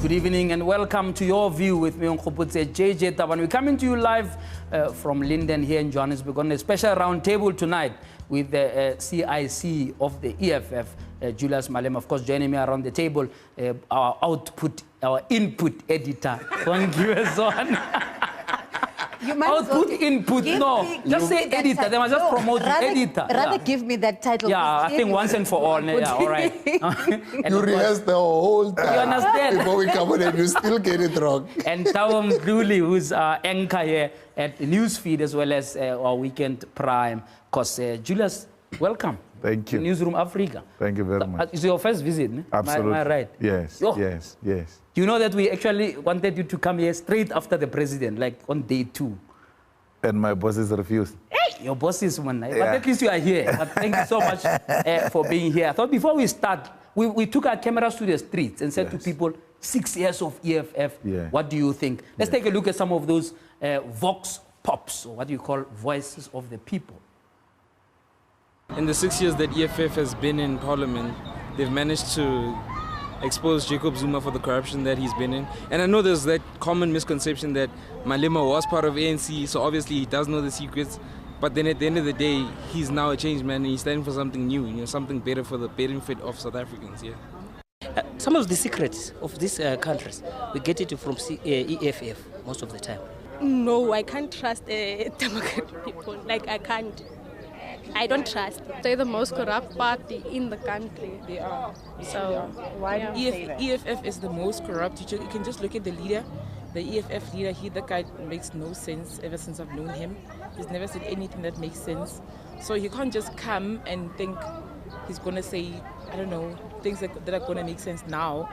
Good evening and welcome to Your View with me on Khoputse JJ Taban. We're coming to you live from Linden here in Johannesburg on a special roundtable tonight with the CIC of the EFF, Julius Malema. Of course, joining me around the table, our input editor, Juan Giveson. Output, input, no. Just say editor. They must just promote editor. Rather give me that title. Yeah, I think once and for all. Yeah, all right. You rehearsed the whole time. You understand? Before we come on and you still get it wrong. And Tawam Gluli, who's anchor here at Newsfeed as well as our Weekend Prime. Because Julius, welcome. Thank you. To Newsroom Africa. Thank you very much. It's your first visit, ne? Absolutely. Am I right? Yes, yes, yes. You know that we actually wanted you to come here straight after the president, like on day 2. And my bosses refused. Hey, your bosses, one night. But at least you are here. But thank you so much for being here. I thought before we start, we took our cameras to the streets and said to people, 6 years of EFF, what do you think? Let's take a look at some of those vox pops, or what do you call voices of the people. In the 6 years that EFF has been in Parliament, they've managed to expose Jacob Zuma for the corruption that he's been in. And I know there's that common misconception that Malema was part of ANC, so obviously he does know the secrets. But then at the end of the day, he's now a changed man and he's standing for something new, you know, something better for the benefit of South Africans, Some of the secrets of these countries, we get it from EFF most of the time. No, I can't trust democratic people. Like, I can't. I don't trust. They're the most corrupt party in the country. They are. So, why do you say that? EFF is the most corrupt. You can just look at the leader, the EFF leader. That guy makes no sense ever since I've known him. He's never said anything that makes sense. So you can't just come and think he's going to say, I don't know, things that are going to make sense now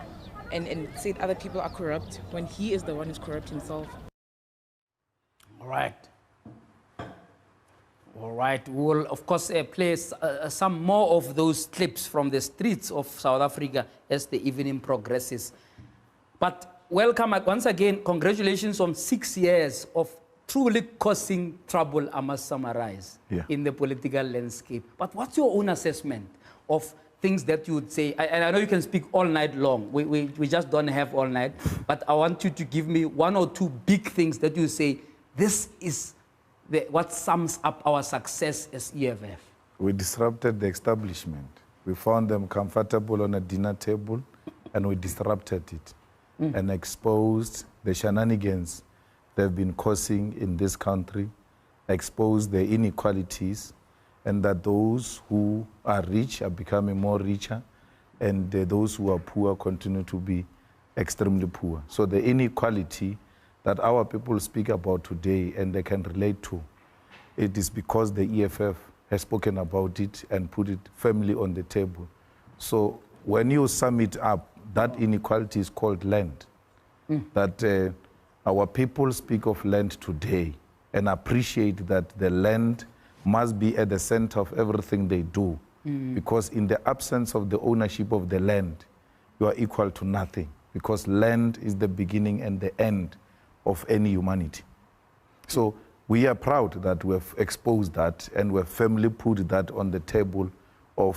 and say other people are corrupt when he is the one who's corrupt himself. All right. All right, we'll of course play some more of those clips from the streets of South Africa as the evening progresses. But welcome once again, congratulations on 6 years of truly causing trouble, I must summarize, in the political landscape. But what's your own assessment of things that you would say? And I know you can speak all night long. We just don't have all night. But I want you to give me 1 or 2 big things that you say, this is what sums up our success as EFF. We disrupted the establishment. We found them comfortable on a dinner table and we disrupted it and exposed the shenanigans they've been causing in this country, exposed the inequalities, and that those who are rich are becoming more richer and those who are poor continue to be extremely poor. So the inequality that our people speak about today and they can relate to, it is because the EFF has spoken about it and put it firmly on the table. So when you sum it up, that inequality is called land. That our people speak of land today and appreciate that the land must be at the center of everything they do. Because in the absence of the ownership of the land, you are equal to nothing. Because land is the beginning and the end of any humanity. So we are proud that we have exposed that and we have firmly put that on the table of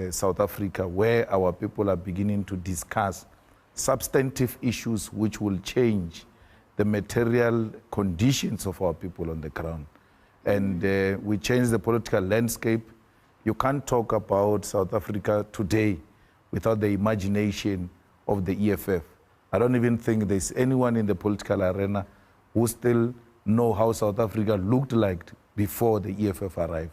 South Africa, where our people are beginning to discuss substantive issues which will change the material conditions of our people on the ground. And we change the political landscape. You can't talk about South Africa today without the imagination of the EFF. I don't even think there's anyone in the political arena who still know how South Africa looked like before the EFF arrived.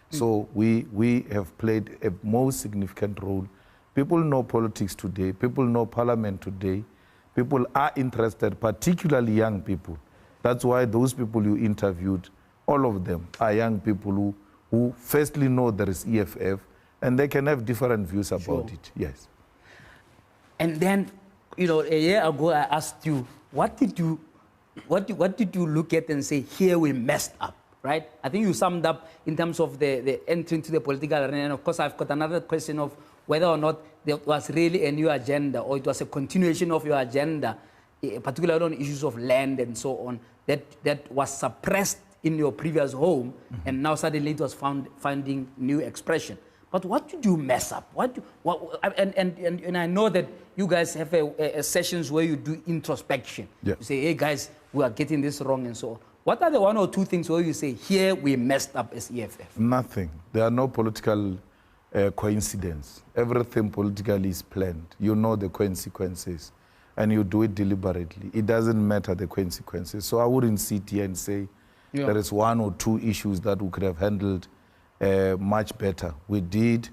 So we have played a most significant role. People know politics today. People know parliament today. People are interested, particularly young people. That's why those people you interviewed, all of them are young people who firstly know there is EFF and they can have different views about it. Yes. And then, you know, a year ago I asked you, what did you look at and say, here we messed up, right? I think you summed up in terms of the entry into the political arena. And of course, I've got another question of whether or not there was really a new agenda or it was a continuation of your agenda, particularly on issues of land and so on, that was suppressed in your previous home and now suddenly it was finding new expression. But what did you mess up? And I know that you guys have a sessions where you do introspection. Yeah. You say, hey guys, we are getting this wrong and so on. What are the one or two things where you say, here we messed up as EFF? Nothing. There are no political coincidence. Everything politically is planned. You know the consequences, and you do it deliberately. It doesn't matter the consequences. So I wouldn't sit here and say there is one or two issues that we could have handled much better. We did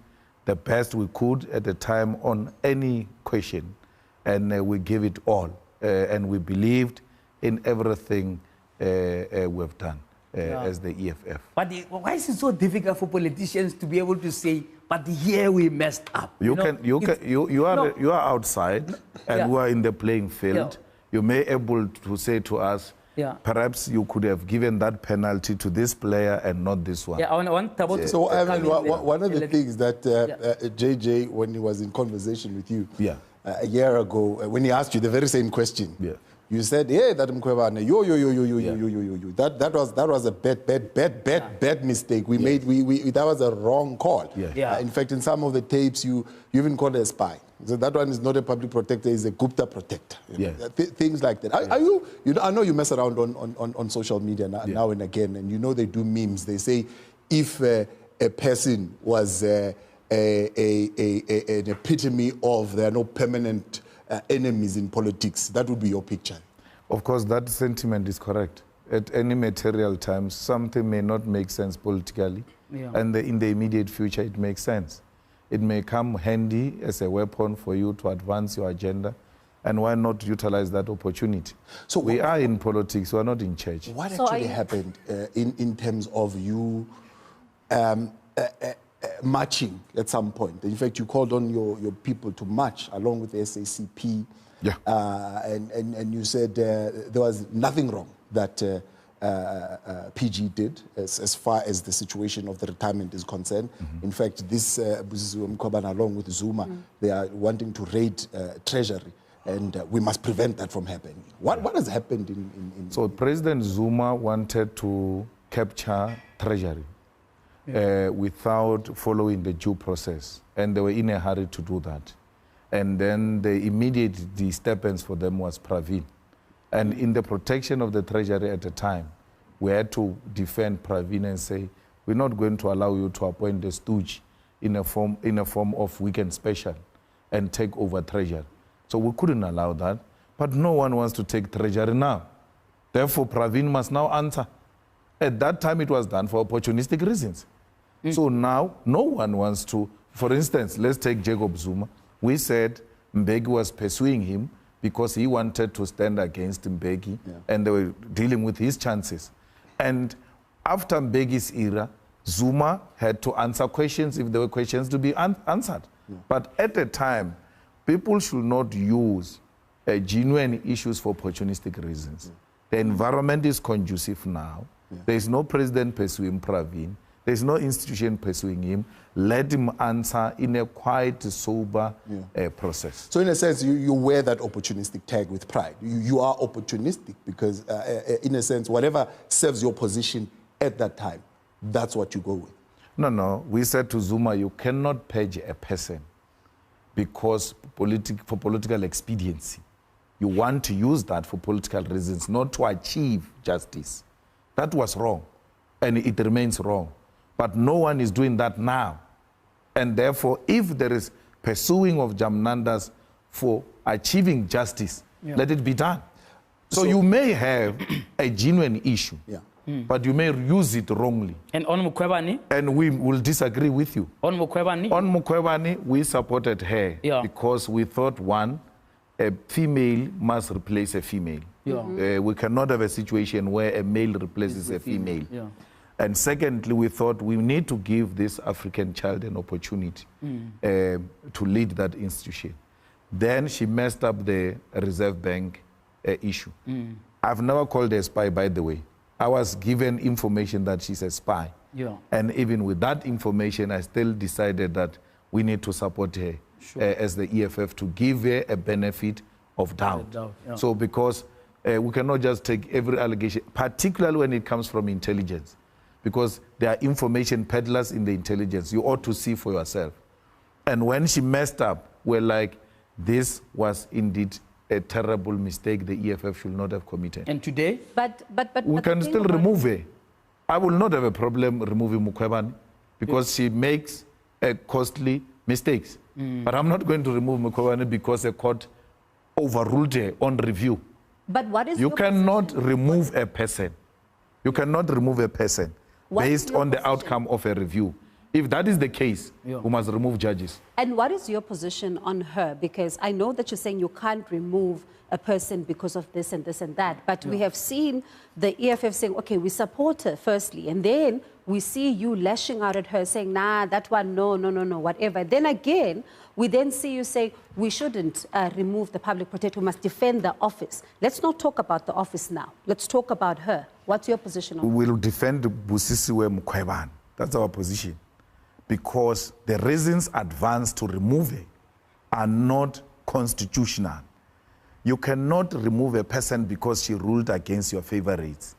the best we could at the time on any question, and we gave it all. And we believed in everything we've done as the EFF. But why is it so difficult for politicians to be able to say, but here we messed up? You are outside and we are in the playing field. You may able to say to us, perhaps you could have given that penalty to this player and not this one. So I mean, one of the things that JJ, when he was in conversation with you a year ago, when he asked you the very same question, you said, yeah, that Mkhwebane, that was a bad mistake. We made that was a wrong call. In fact, in some of the tapes, you even called her a spy. So that one is not a public protector; it's a Gupta protector. Things like that. Are you know, I know you mess around on social media now and again, and you know they do memes. They say if a person was an epitome of there are no permanent enemies in politics, that would be your picture. Of course, that sentiment is correct. At any material time, something may not make sense politically, and in the immediate future, it makes sense. It may come handy as a weapon for you to advance your agenda, and why not utilize that opportunity? So we are in politics, we are not in church. What actually happened in terms of you marching at some point? In fact, you called on your people to march along with the SACP, and you said there was nothing wrong that PG did as far as the situation of the retirement is concerned. In fact, this Mkhwebane along with Zuma, they are wanting to raid Treasury, and we must prevent that from happening. What has happened So President Zuma wanted to capture Treasury without following the due process, and they were in a hurry to do that. And then the immediate disturbance for them was Pravin. And in the protection of the Treasury at the time, we had to defend Pravin and say, we're not going to allow you to appoint the stooge in a form of weekend special and take over Treasury. So we couldn't allow that. But no one wants to take Treasury now. Therefore, Pravin must now answer. At that time, it was done for opportunistic reasons. So now, no one wants to, for instance, let's take Jacob Zuma. We said Mbeki was pursuing him because he wanted to stand against Mbeki, and they were dealing with his chances. And after Mbeki's era, Zuma had to answer questions if there were questions to be answered. But at the time, people should not use genuine issues for opportunistic reasons. The environment is conducive now. There is no president pursuing Pravin. There is no institution pursuing him. Let him answer in a quite sober process. So in a sense, you wear that opportunistic tag with pride. You are opportunistic because, in a sense, whatever serves your position at that time, that's what you go with. No. We said to Zuma, you cannot purge a person because for political expediency. You want to use that for political reasons, not to achieve justice. That was wrong, and it remains wrong. But no one is doing that now. And therefore, if there is pursuing of Jamnandas for achieving justice, let it be done. So you may have a genuine issue, but you may use it wrongly. And on Mkhwebane? And we will disagree with you. On Mkhwebane? On Mkhwebane, we supported her because we thought, one, a female must replace a female. We cannot have a situation where a male replaces a female. And secondly, we thought we need to give this African child an opportunity to lead that institution. Then she messed up the Reserve Bank issue. I've never called her a spy, by the way. I was given information that she's a spy. And even with that information, I still decided that we need to support her as the EFF to give her a benefit of doubt. So because we cannot just take every allegation, particularly when it comes from intelligence. because there are information peddlers in the intelligence. You ought to see for yourself. And when she messed up, we're like, this was indeed a terrible mistake the EFF should not have committed. And today? But we can still remove her. I will not have a problem removing Mukwebane because she makes costly mistakes. But I'm not going to remove Mukwebane because a court overruled her on review. But what is you cannot remove a person. You cannot remove a person based on the outcome of a review. If that is the case, we must remove judges. And what is your position on her? Because I know that you're saying you can't remove a person because of this and this and that. But we have seen the EFF saying, okay, we support her firstly. And then we see you lashing out at her saying, nah, that one, no, whatever. Then again, we then see you say, we shouldn't remove the public protector. We must defend the office. Let's not talk about the office now. Let's talk about her. What's your position on her? We will defend Busisiwe Mukwebane. That's our position. Because the reasons advanced to remove her are not constitutional. You cannot remove a person because she ruled against your favorites.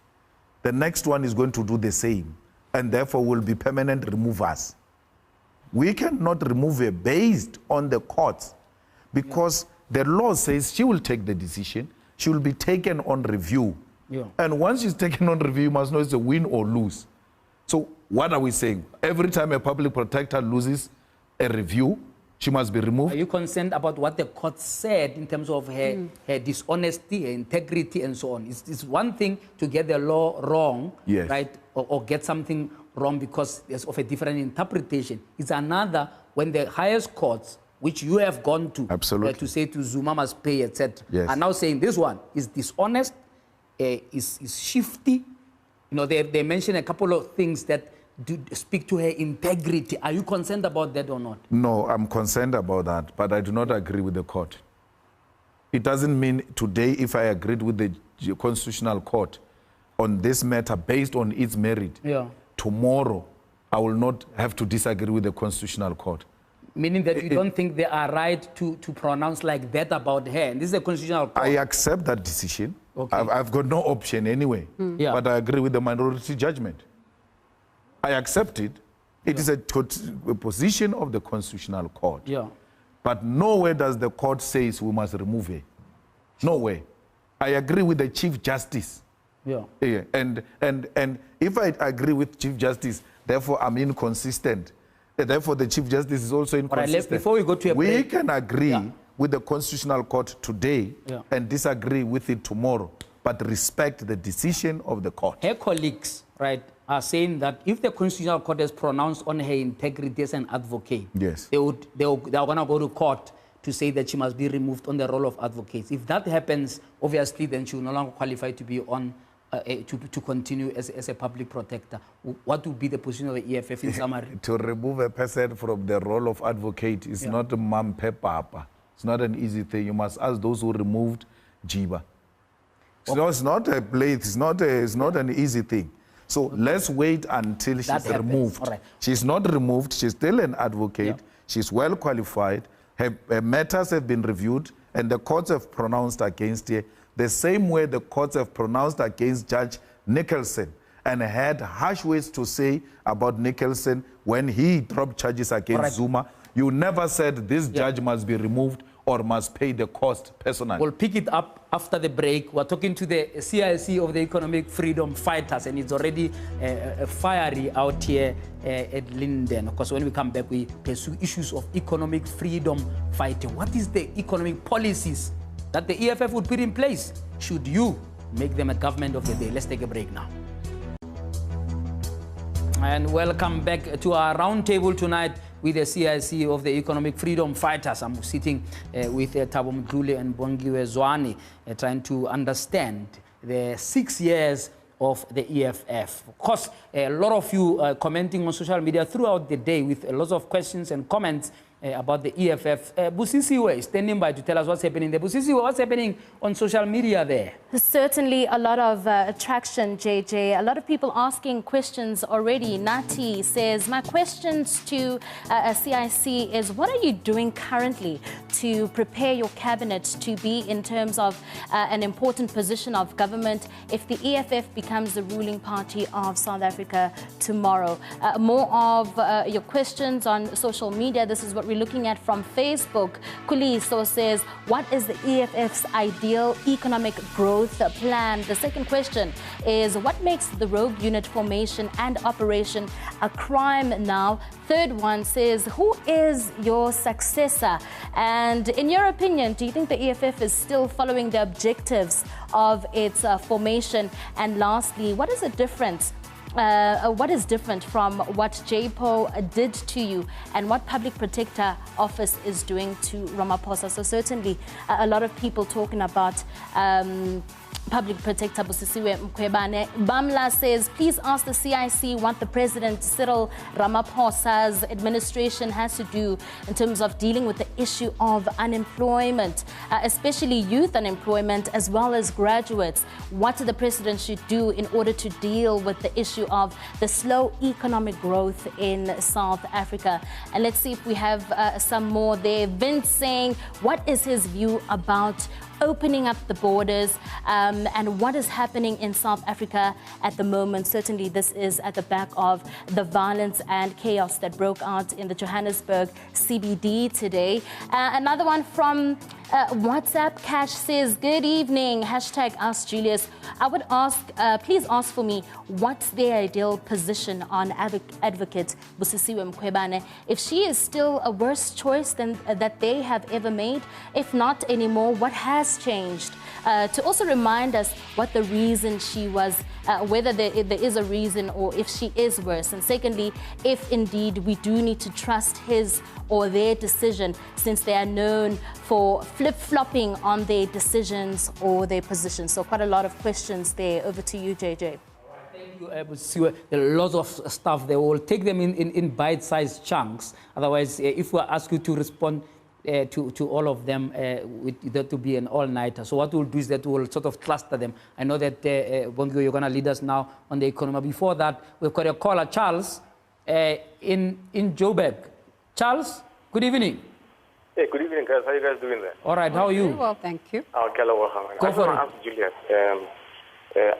The next one is going to do the same, and therefore will be permanent removers. We cannot remove her based on the courts, because the law says she will take the decision, she will be taken on review. And once she's taken on review, you must know it's a win or lose. So what are we saying? Every time a public protector loses a review, she must be removed? Are you concerned about what the court said in terms of her dishonesty, her integrity, and so on? It's one thing to get the law wrong, right, or get something wrong because of a different interpretation. It's another when the highest courts, which you have gone to, to say to Zuma must pay, etc., are now saying this one is dishonest, is shifty. You know, they mention a couple of things that do speak to her integrity. Are you concerned about that or not? No, I'm concerned about that, but I do not agree with the court. It doesn't mean today, if I agreed with the Constitutional Court on this matter based on its merit, tomorrow I will not have to disagree with the Constitutional Court. Meaning that you don't think they are right to pronounce like that about her. And this is a Constitutional Court. I accept that decision. I've got no option anyway. But I agree with the minority judgment. I accept it. It is a position of the Constitutional Court. But nowhere does the court say we must remove her. Nowhere. I agree with the Chief Justice. And if I agree with Chief Justice, therefore I'm inconsistent. Therefore the Chief Justice is also inconsistent. Before we go to we can agree with the Constitutional Court today and disagree with it tomorrow, but respect the decision of the court. Her colleagues, right, are saying that if the Constitutional Court has pronounced on her integrity as an advocate, they are going to go to court to say that she must be removed on the role of advocates. If that happens, obviously, then she will no longer qualify to be on to continue as a public protector. What would be the position of the EFF in summary? To remove a person from the role of advocate is not a papa. It's not an easy thing. You must ask those who removed Jiba. So it's not a place. It's not an easy thing. So let's wait until she's removed. She's not removed. She's still an advocate. She's well qualified. Her matters have been reviewed, and the courts have pronounced against her the same way the courts have pronounced against Judge Nicholson and had harsh words to say about Nicholson when he dropped charges against Zuma. You never said this judge must be removed or must pay the cost personally. We'll pick it up after the break. We're talking to the CIC of the Economic Freedom Fighters, and it's already fiery out here at Linden. Of course, when we come back, we pursue issues of economic freedom fighting. What is the economic policies that the EFF would put in place should you make them a government of the day? Let's take a break now. And welcome back to our roundtable tonight with the CIC of the Economic Freedom Fighters. I'm sitting with Thabo Mdluli and Bongiwe Zwane, trying to understand the 6 years of the EFF. Of course, a lot of you commenting on social media throughout the day with lots of questions and comments about the EFF. Busisiwe is standing by to tell us what's happening there. Busisiwe, what's happening on social media there? Certainly a lot of attraction, JJ. A lot of people asking questions already. Nati says, my questions to CIC is, what are you doing currently to prepare your cabinet to be in terms of an important position of government if the EFF becomes the ruling party of South Africa tomorrow? More of your questions on social media. This is what we're looking at from Facebook. Kuliso says, what is the EFF's ideal economic growth plan? The second question is, what makes the rogue unit formation and operation a crime now? Third one says, who is your successor? And in your opinion, do you think the EFF is still following the objectives of its formation? And lastly, what is the difference? What is different from what JPO did to you and what Public Protector Office is doing to Ramaphosa? So certainly a lot of people talking about Public Protector Busisiwe Mkhwebane. Bamla says, please ask the CIC what the President Cyril Ramaphosa's administration has to do in terms of dealing with the issue of unemployment, especially youth unemployment as well as graduates. What the President should do in order to deal with the issue of the slow economic growth in South Africa. And let's see if we have some more there. Vince saying, what is his view about opening up the borders and what is happening in South Africa at the moment? Certainly this is at the back of the violence and chaos that broke out in the Johannesburg CBD today. Another one from WhatsApp. Cash says, good evening, hashtag Ask Julius. I would ask, please ask for me, what's their ideal position on advocate Busisiwe Mkhwebane? If she is still a worse choice than that they have ever made, if not anymore, what has changed? To also remind us what the reason she was, whether there is a reason or if she is worse. And secondly, if indeed we do need to trust his or their decision, since they are known for flip-flopping on their decisions or their positions. So quite a lot of questions there. Over to you, JJ. Thank you, Busisiwe. There are lots of stuff. They will take them in bite-sized chunks. Otherwise, if we ask you to respond to all of them, that to be an all-nighter. So what we'll do is that we'll sort of cluster them. I know that, Bongio, you're going to lead us now on the economy. Before that, we've got a caller, Charles, in Joburg. Charles, good evening. Hey, good evening, guys. How are you guys doing there? All right, how are you? Very well, thank you. Okay, go for it. I want to ask Julius.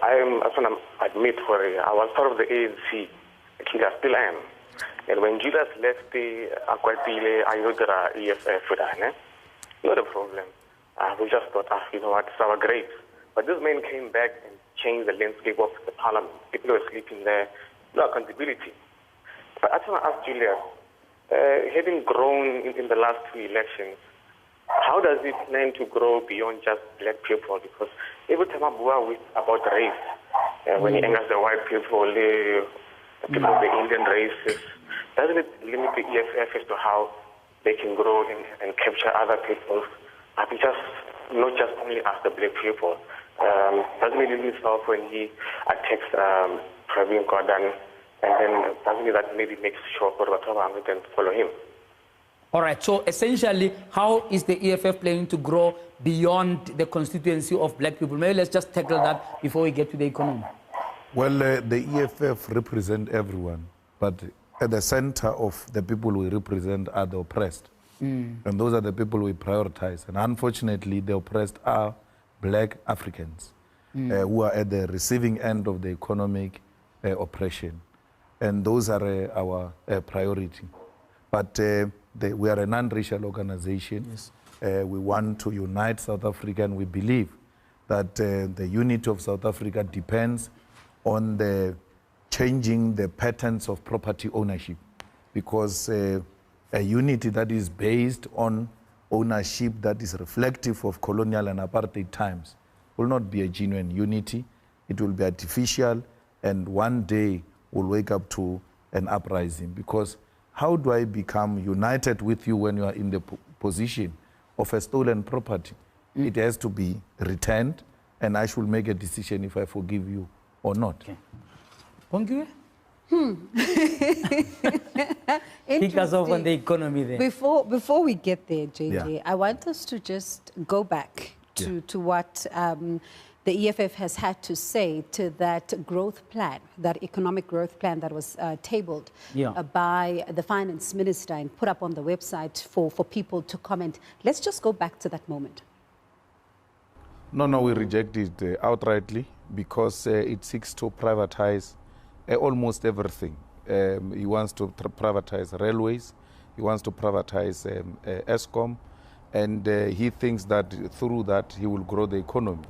I just want to admit, I was part of the ANC. Actually, I still am. And when Julius left the Akwatile, I know there are EFF with that, not a problem. We just thought, you know what, it's our great. But this man came back and changed the landscape of the parliament. People were sleeping there, no accountability. But I just want to ask Julius, having grown in the last two elections, how does he plan to grow beyond just black people? Because every time I go about race, when he angers the white people, the people of the Indian races, doesn't it limit the EFF as to how they can grow and capture other people? But just not just only as the black people. Doesn't it limit himself when he attacks Pravin Gordhan? And then doesn't that maybe makes sure Gorbatova can follow him? All right, so essentially, how is the EFF planning to grow beyond the constituency of black people? Maybe let's just tackle that before we get to the economy. Well, the EFF represent everyone, but at the center of the people we represent are the oppressed. And those are the people we prioritize. And unfortunately, the oppressed are black Africans who are at the receiving end of the economic oppression. And those are our priority. But we are a non-racial organization. Yes. We want to unite South Africa, and we believe that the unity of South Africa depends on the changing the patterns of property ownership. Because a unity that is based on ownership that is reflective of colonial and apartheid times will not be a genuine unity. It will be artificial, and one day we'll wake up to an uprising. Because how do I become united with you when you are in the position of a stolen property? It has to be returned, and I should make a decision if I forgive you or not. Okay. Kick us off on the economy there. Before we get there, JJ, Yeah. I want us to just go back to what the EFF has had to say to that growth plan, that economic growth plan that was tabled by the finance minister and put up on the website for people to comment. Let's just go back to that moment. No, we reject it outrightly because it seeks to privatize almost everything. He wants to privatize railways, he wants to privatize ESCOM, and he thinks that through that he will grow the economy.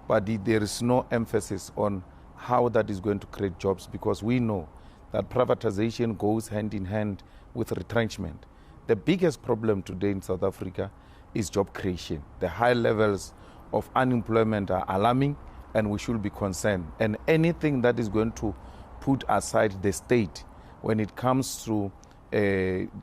But there is no emphasis on how that is going to create jobs, because we know that privatization goes hand in hand with retrenchment. The biggest problem today in South Africa is job creation. The high levels of unemployment are alarming, and we should be concerned. And anything that is going to put aside the state when it comes to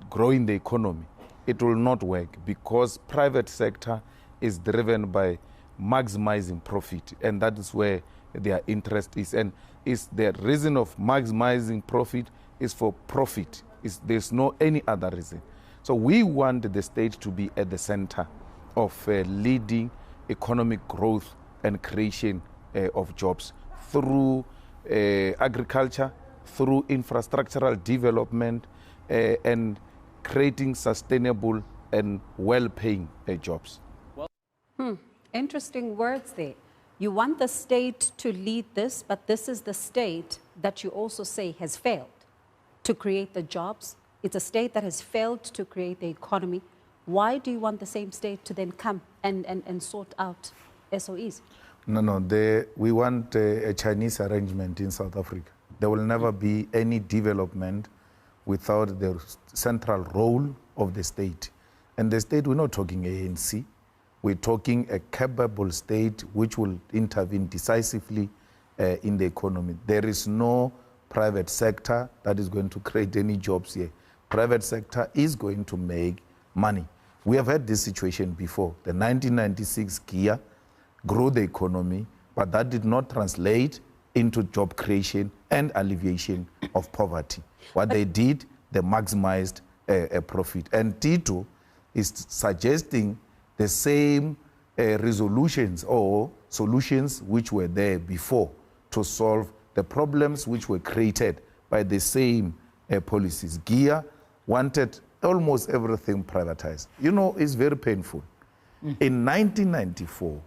growing the economy, it will not work, because private sector is driven by maximizing profit, and that is where their interest is. And is the reason of maximizing profit is for profit. There's no any other reason. So we want the state to be at the center of leading economic growth and creation of jobs through agriculture, through infrastructural development, and creating sustainable and well-paying jobs. Interesting words there. You want the state to lead this, but this is the state that you also say has failed to create the jobs. It's a state that has failed to create the economy. Why do you want the same state to then come and sort out SOEs? No, we want a Chinese arrangement in South Africa. There will never be any development without the central role of the state. And the state, we're not talking ANC. We're talking a capable state which will intervene decisively in the economy. There is no private sector that is going to create any jobs here. Private sector is going to make money. We have had this situation before. The 1996 GEA grew the economy, but that did not translate into job creation and alleviation of poverty. What they did, they maximized a profit. And Tito is suggesting the same resolutions or solutions which were there before to solve the problems which were created by the same policies. GEA wanted almost everything privatized. You know, it's very painful. In 1994,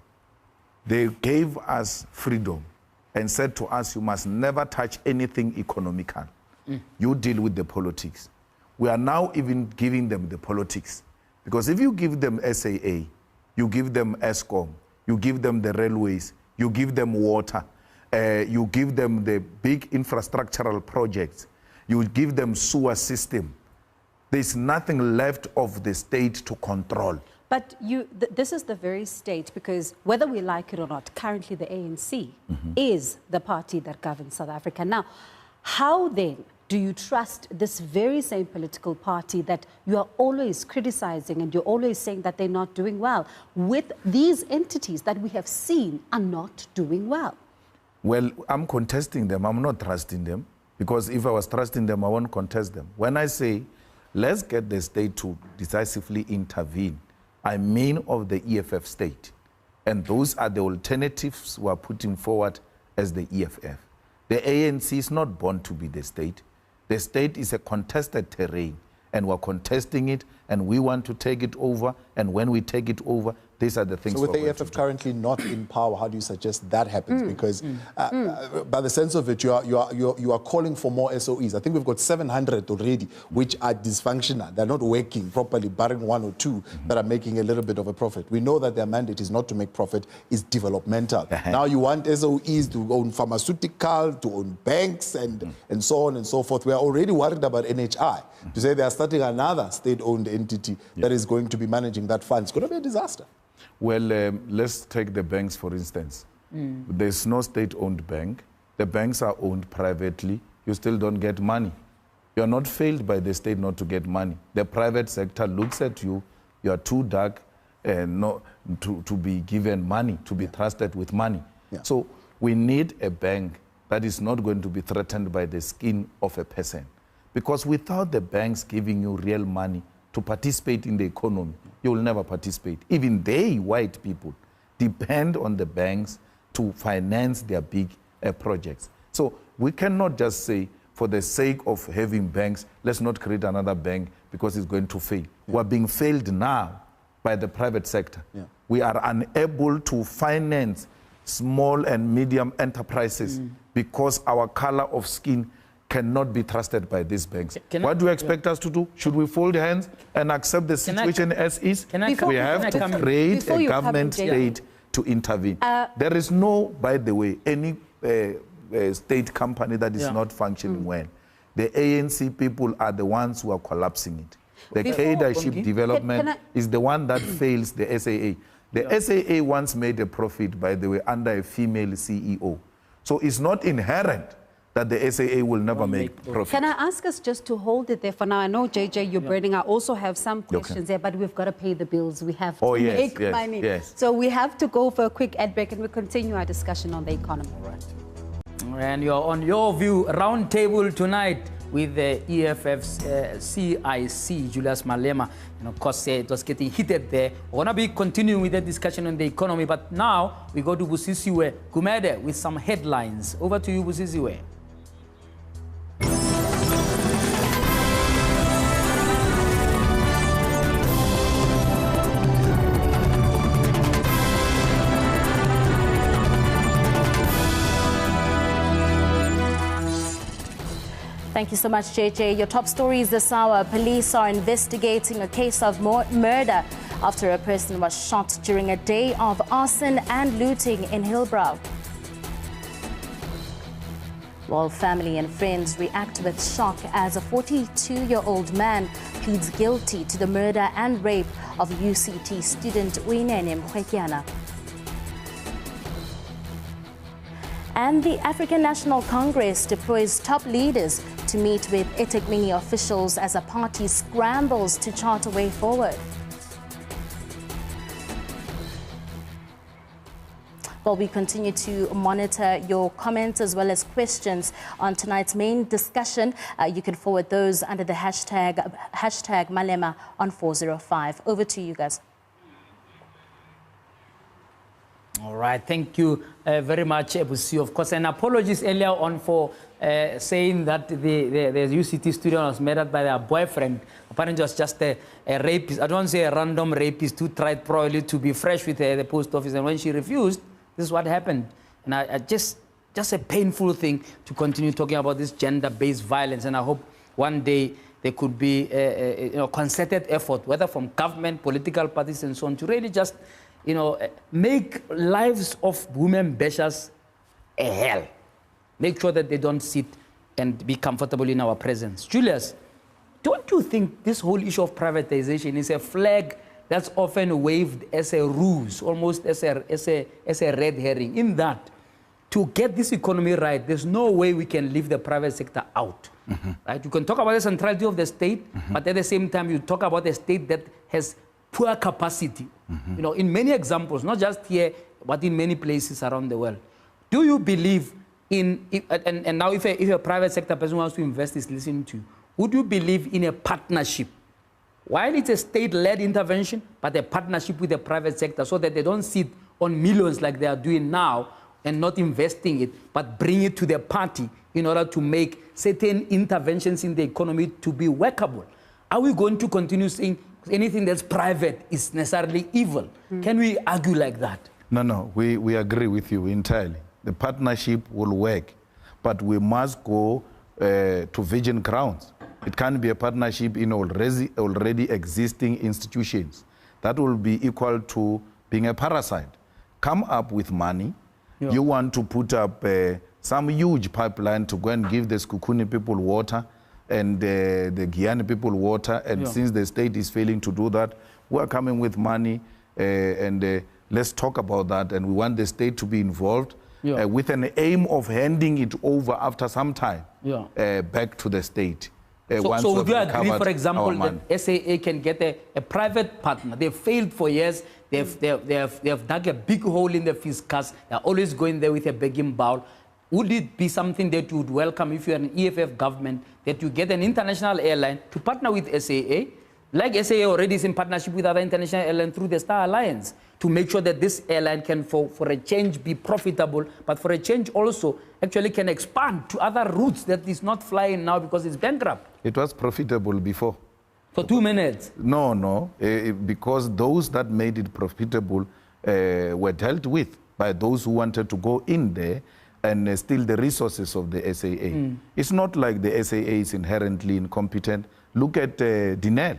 they gave us freedom and said to us, you must never touch anything economical. You deal with the politics. We are now even giving them the politics. Because if you give them SAA, you give them ESCOM, you give them the railways, you give them water, you give them the big infrastructural projects, you give them sewer system, there's nothing left of the state to control. But this is the very state, because whether we like it or not, currently the ANC is the party that governs South Africa. Now, how then do you trust this very same political party that you are always criticizing and you're always saying that they're not doing well, with these entities that we have seen are not doing well? Well, I'm contesting them. I'm not trusting them, because if I was trusting them, I won't contest them. When I say, let's get the state to decisively intervene, I mean of the EFF state. And those are the alternatives we are putting forward as the EFF. The ANC is not born to be the state. The state is a contested terrain, and we're contesting it, and we want to take it over, and when we take it over, these are the things. So with the EFF currently not in power, how do you suggest that happens? Because by the sense of it, you are calling for more SOEs. I think we've got 700 already, which are dysfunctional. They're not working properly, barring one or two that are making a little bit of a profit. We know that their mandate is not to make profit, it's developmental. Now you want SOEs to own pharmaceutical, to own banks, and so on and so forth. We are already worried about NHI. To say they are starting another state-owned entity that is going to be managing that fund, it's going to be a disaster. Well, let's take the banks, for instance. There's no state-owned bank. The banks are owned privately. You still don't get money. You're not failed by the state not to get money. The private sector looks at you. You are too dark to be given money, to be trusted with money. So we need a bank that is not going to be threatened by the skin of a person. Because without the banks giving you real money to participate in the economy, you will never participate. Even they, white people, depend on the banks to finance their big projects. So we cannot just say, for the sake of having banks, let's not create another bank because it's going to fail. We're being failed now by the private sector. We are unable to finance small and medium enterprises because our color of skin cannot be trusted by these banks. What do you expect us to do? Should we fold hands and accept the situation as is? We have to create a government state to intervene. There is no, by the way, any state company that is not functioning well. The ANC people are the ones who are collapsing it. The leadership development is the one that fails the SAA. The SAA once made a profit, by the way, under a female CEO. So it's not inherent that the SAA will never make profit. Can I ask us just to hold it there for now? I know, JJ, you're burning. I also have some questions there, but we've got to pay the bills. We have to make money. So we have to go for a quick ad break and we'll continue our discussion on the economy. And you're on Your View Roundtable tonight with the EFF's CIC, Julius Malema. And of course, it was getting heated there. We're going to be continuing with the discussion on the economy, but now we go to Busisiwe Gumede with some headlines. Over to you, Busisiwe. Thank you so much, JJ. Your top stories this hour. Police are investigating a case of murder after a person was shot during a day of arson and looting in Hillbrow. While family and friends react with shock as a 42-year-old man pleads guilty to the murder and rape of UCT student Uyinene Mkhwetyana. And the African National Congress deploys top leaders to meet with eThekwini officials as a party scrambles to chart a way forward. Well, we continue to monitor your comments as well as questions on tonight's main discussion. You can forward those under the hashtag Malema on 405. Over to you guys. All right, thank you very much, Ebusi. Of course, and apologies earlier on for saying that the UCT student was murdered by their boyfriend. Apparently, it was just a rapist. I don't want to say a random rapist who tried probably to be fresh with the post office, and when she refused, this is what happened. And I just a painful thing to continue talking about this gender-based violence, and I hope one day there could be a concerted effort, whether from government, political parties, and so on, to really just make lives of women bashers a hell. Make sure that they don't sit and be comfortable in our presence. Julius, don't you think this whole issue of privatization is a flag that's often waved as a ruse, almost as a red herring, in that to get this economy right, there's no way we can leave the private sector out. Right? You can talk about the centrality of the state, but at the same time, you talk about a state that has poor capacity, in many examples, not just here, but in many places around the world. Do you believe in, and now if a private sector person wants to invest, is listening to you, would you believe in a partnership? While it's a state-led intervention, but a partnership with the private sector so that they don't sit on millions like they are doing now and not investing it, but bring it to the party in order to make certain interventions in the economy to be workable? Are we going to continue saying anything that's private is necessarily evil? Can we argue like that? No, we agree with you entirely. The partnership will work, but we must go to virgin grounds. It can't be a partnership in already existing institutions. That will be equal to being a parasite. Come up with money. Yeah. You want to put up some huge pipeline to go and give the Skukuni people water and the Guyana people water, and since the state is failing to do that, we're coming with money, and let's talk about that, and we want the state to be involved with an aim of handing it over after some time back to the state. So would you agree, for example, that SAA can get a private partner? They've failed for years. They have dug a big hole in the fiscus. They're always going there with a begging bowl. would it be something that you would welcome if you're an EFF government, that you get an international airline to partner with SAA, like SAA already is in partnership with other international airlines through the Star Alliance, to make sure that this airline can, for a change, be profitable, but for a change also actually can expand to other routes that is not flying now because it's bankrupt? It was profitable before. For 2 minutes? No, because those that made it profitable were dealt with by those who wanted to go in there and steal the resources of the SAA. It's not like the SAA is inherently incompetent. Look at Dinel.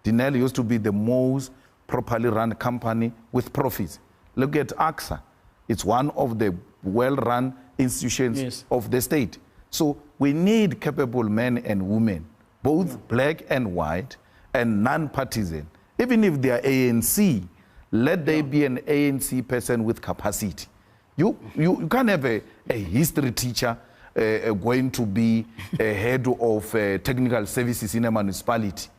Dinel used to be the most properly run company with profits. Look at AXA. It's one of the well-run institutions of the state. So we need capable men and women, both black and white, and non-partisan. Even if they are ANC, let there be an ANC person with capacity. You can't have a history teacher going to be a head of technical services in a municipality.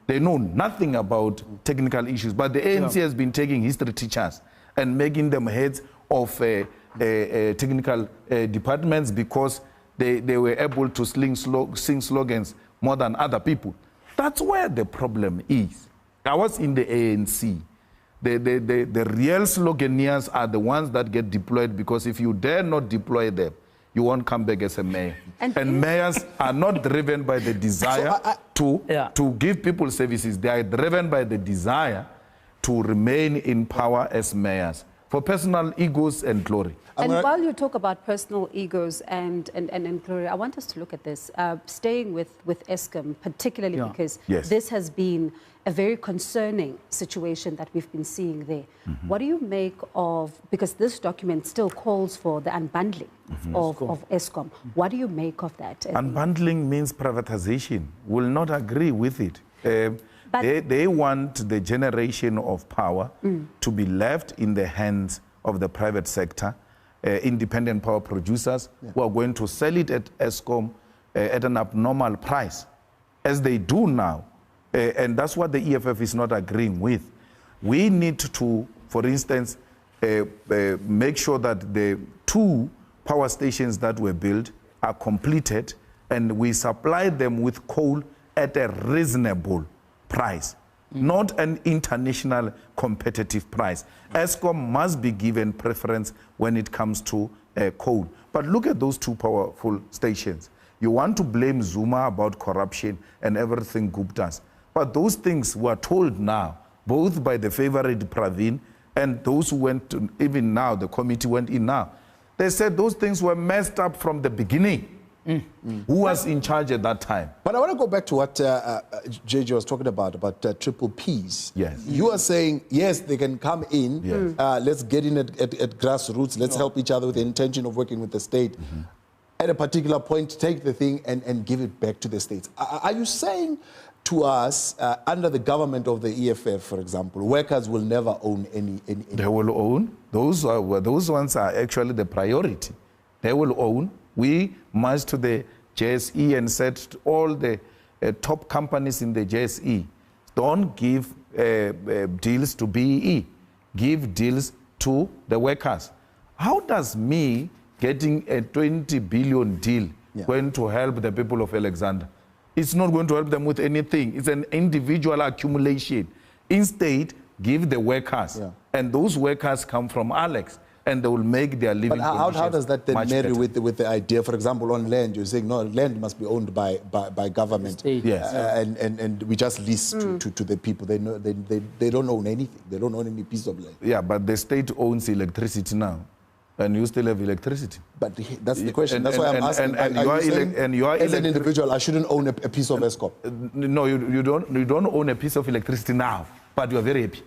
They know nothing about technical issues, but the ANC has been taking history teachers and making them heads of technical departments because they were able to sing slogans more than other people. That's where the problem is. I was in the ANC. The real sloganeers are the ones that get deployed, because if you dare not deploy them, you won't come back as a mayor. And mayors are not driven by the desire to give people services. They are driven by the desire to remain in power as mayors for personal egos and glory. And while you talk about personal egos and glory, I want us to look at this, staying with Eskom, particularly because this has been a very concerning situation that we've been seeing there. What do you make of, because this document still calls for the unbundling of Eskom. What do you make of that? Unbundling means privatization. Will not agree with it. They want the generation of power to be left in the hands of the private sector, independent power producers who are going to sell it at Eskom at an abnormal price, as they do now. And that's what the EFF is not agreeing with. We need to, for instance, make sure that the 2 power stations that were built are completed and we supply them with coal at a reasonable price, not an international competitive price. Eskom must be given preference when it comes to coal. But look at those 2 powerful stations. You want to blame Zuma about corruption and everything Gupta's. But those things were told now, both by the favorite Pravin and those who went to, even now, the committee went in now. They said those things were messed up from the beginning. Who was in charge at that time? But I want to go back to what JJ was talking about triple Ps. Yes. You are saying, yes, they can come in. Yes. Let's get in at grassroots. Let's help each other with the intention of working with the state. At a particular point, take the thing and give it back to the states. Are you saying to us, under the government of the EFF, for example, workers will never own any... They will own. Those ones are actually the priority. They will own. We marched to the JSE and said to all the top companies in the JSE, don't give deals to BEE. Give deals to the workers. How does me getting a 20 billion deal going to help the people of Alexander? It's not going to help them with anything. It's an individual accumulation. Instead, give the workers. And those workers come from Alex, and they will make their living conditions. But how does that then marry with the idea, for example, on land? You're saying, no, land must be owned by government. Yes. And we just lease to the people. They don't own anything. They don't own any piece of land. Yeah, but the state owns electricity now. And you still have electricity. But that's the question. That's why I'm asking. And you are as an individual, I shouldn't own a piece of Eskom. No, you don't own a piece of electricity now, but you are very happy.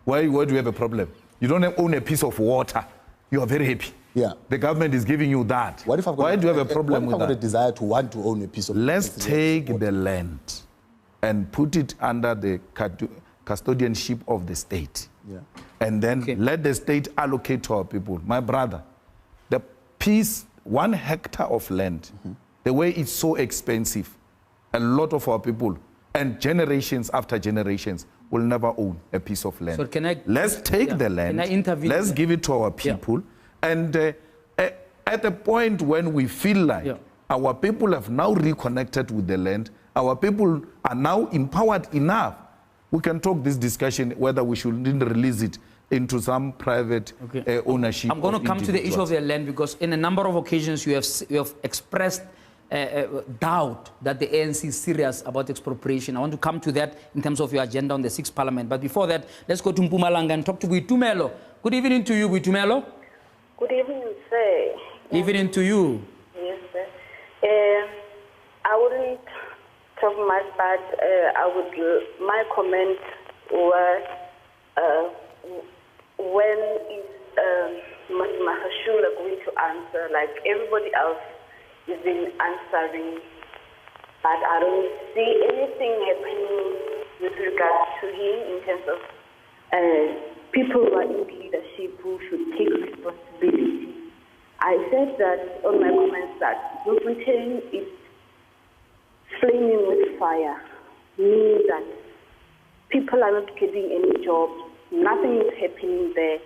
Why do you have a problem? You don't own a piece of water. You are very happy. Yeah. The government is giving you that. Why do you have a problem with that? What if I've got a desire to want to own a piece of Let's take the land and put it under the custodianship of the state. Yeah. And then let the state allocate to our people. My brother, the piece, 1 hectare of land, the way it's so expensive, a lot of our people and generations after generations will never own a piece of land. So let's take the land, let's give it to our people, and at a point when we feel like our people have now reconnected with the land, our people are now empowered enough, we can talk this discussion whether we should release it into some private ownership. I'm going to come to the issue of the land because in a number of occasions you have expressed doubt that the ANC is serious about expropriation. I want to come to that in terms of your agenda on the 6th Parliament. But before that, let's go to Mpumalanga and talk to Buitumelo. Good evening to you, Buitumelo. Good evening, sir. Evening to you. Yes, sir. I wouldn't talk much, but my comments were when is Mr. Mahashula going to answer? Like everybody else has been answering, but I don't see anything happening with regard to him in terms of people who are in leadership who should take responsibility. I said that on my comments that Britain is flaming with fire, meaning that people are not getting any jobs, nothing is happening there.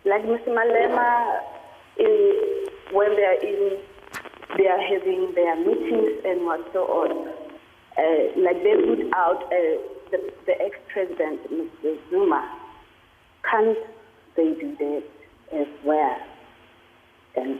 Like Mr. Malema, when they are having their meetings and what so on, like they put out the ex-president, Mr. Zuma. Can't they do that as well? And